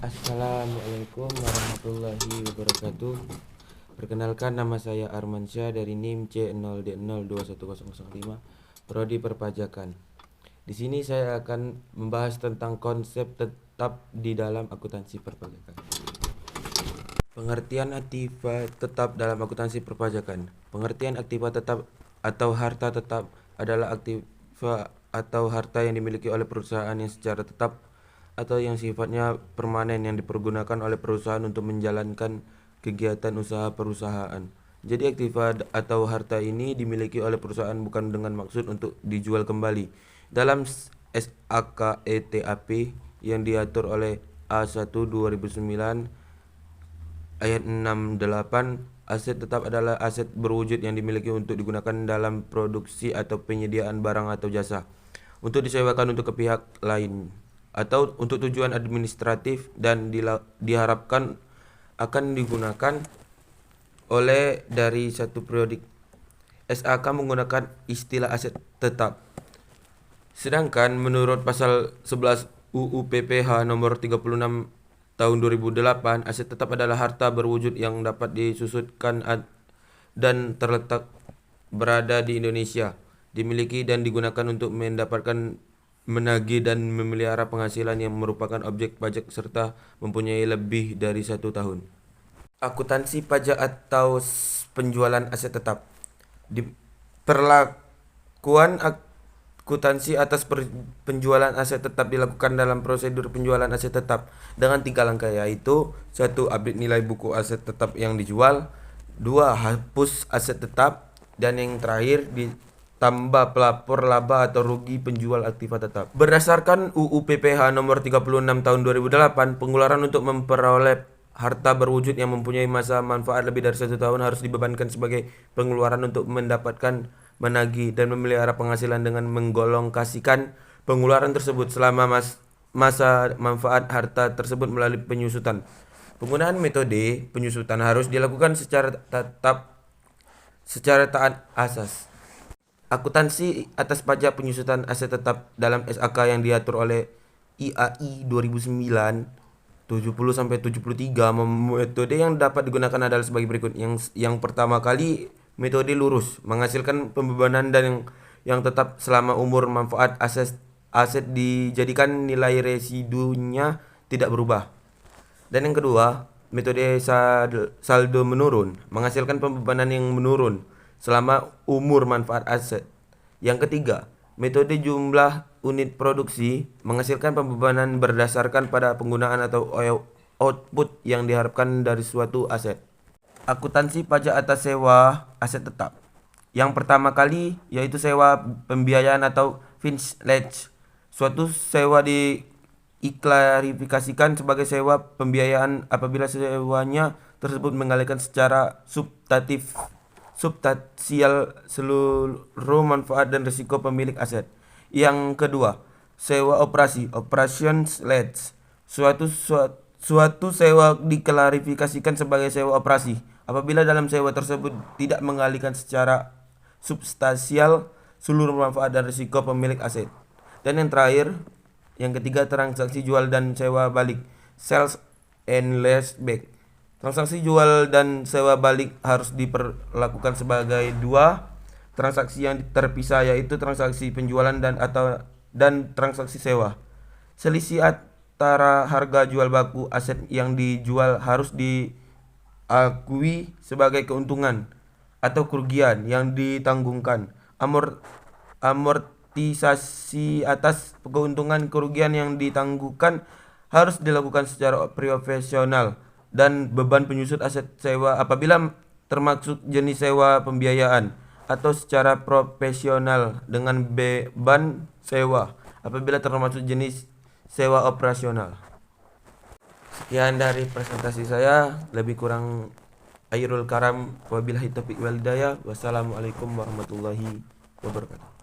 Assalamualaikum warahmatullahi wabarakatuh. Perkenalkan, nama saya Armansyah dari NIM C0D021005 Prodi Perpajakan. Di sini saya akan membahas tentang konsep tetap di dalam akuntansi perpajakan. Pengertian aktiva tetap dalam akuntansi perpajakan. Pengertian aktiva tetap atau harta tetap adalah aktiva atau harta yang dimiliki oleh perusahaan yang secara tetap atau yang sifatnya permanen yang dipergunakan oleh perusahaan untuk menjalankan kegiatan usaha perusahaan. Jadi aktiva atau harta ini dimiliki oleh perusahaan bukan dengan maksud untuk dijual kembali. Dalam SAKETAP yang diatur oleh A1 2009 ayat 68, aset tetap adalah aset berwujud yang dimiliki untuk digunakan dalam produksi atau penyediaan barang atau jasa, untuk disewakan untuk ke pihak lain, atau untuk tujuan administratif dan diharapkan akan digunakan oleh dari satu periodik. SAK menggunakan istilah aset tetap. Sedangkan menurut pasal 11 UU PPH nomor 36 tahun 2008, aset tetap adalah harta berwujud yang dapat disusutkan dan terletak berada di Indonesia, dimiliki dan digunakan untuk mendapatkan, menagih dan memelihara penghasilan yang merupakan objek pajak serta mempunyai lebih dari 1 tahun. Akuntansi pajak atau penjualan aset tetap. Perlakuan akuntansi atas penjualan aset tetap dilakukan dalam prosedur penjualan aset tetap dengan 3 langkah, yaitu 1. Update nilai buku aset tetap yang dijual, 2. Hapus aset tetap, dan yang terakhir tambah pelapor laba atau rugi penjual aktiva tetap. Berdasarkan UU PPH nomor 36 tahun 2008, pengeluaran untuk memperoleh harta berwujud yang mempunyai masa manfaat lebih dari 1 tahun harus dibebankan sebagai pengeluaran untuk mendapatkan, menagih, dan memelihara penghasilan dengan menggolongkasikan pengeluaran tersebut selama masa manfaat harta tersebut melalui penyusutan. Penggunaan metode penyusutan harus dilakukan secara taat asas. Akuntansi atas pajak penyusutan aset tetap dalam SAK yang diatur oleh IAI 2009 70-73. Metode yang dapat digunakan adalah sebagai berikut. Yang pertama kali, metode lurus, menghasilkan pembebanan dan yang tetap selama umur manfaat aset dijadikan nilai residunya tidak berubah. Dan yang kedua, metode saldo menurun, menghasilkan pembebanan yang menurun selama umur manfaat aset. Yang ketiga, metode jumlah unit produksi, menghasilkan pembebanan berdasarkan pada penggunaan atau output yang diharapkan dari suatu aset. Akuntansi pajak atas sewa aset tetap. Yang pertama kali yaitu sewa pembiayaan atau finance. Suatu sewa diklarifikasikan sebagai sewa pembiayaan apabila sewanya tersebut mengalihkan secara substansial seluruh manfaat dan risiko pemilik aset. Yang kedua, sewa operasi, operations leads. Suatu sewa diklarifikasikan sebagai sewa operasi apabila dalam sewa tersebut tidak mengalihkan secara substansial seluruh manfaat dan risiko pemilik aset. Dan yang terakhir, yang ketiga, transaksi jual dan sewa balik, sales and leaseback. Transaksi jual dan sewa balik harus diperlakukan sebagai 2 transaksi yang terpisah, yaitu transaksi penjualan dan transaksi sewa. Selisih antara harga jual baku aset yang dijual harus diakui sebagai keuntungan atau kerugian yang ditanggungkan. Amortisasi atas keuntungan kerugian yang ditanggungkan harus dilakukan secara profesional, dan beban penyusut aset sewa apabila termasuk jenis sewa pembiayaan, atau secara profesional dengan beban sewa apabila termasuk jenis sewa operasional. Sekian dari presentasi saya, lebih kurang airul karam, wabillahi taufiq wal hidayah. Wassalamualaikum warahmatullahi wabarakatuh.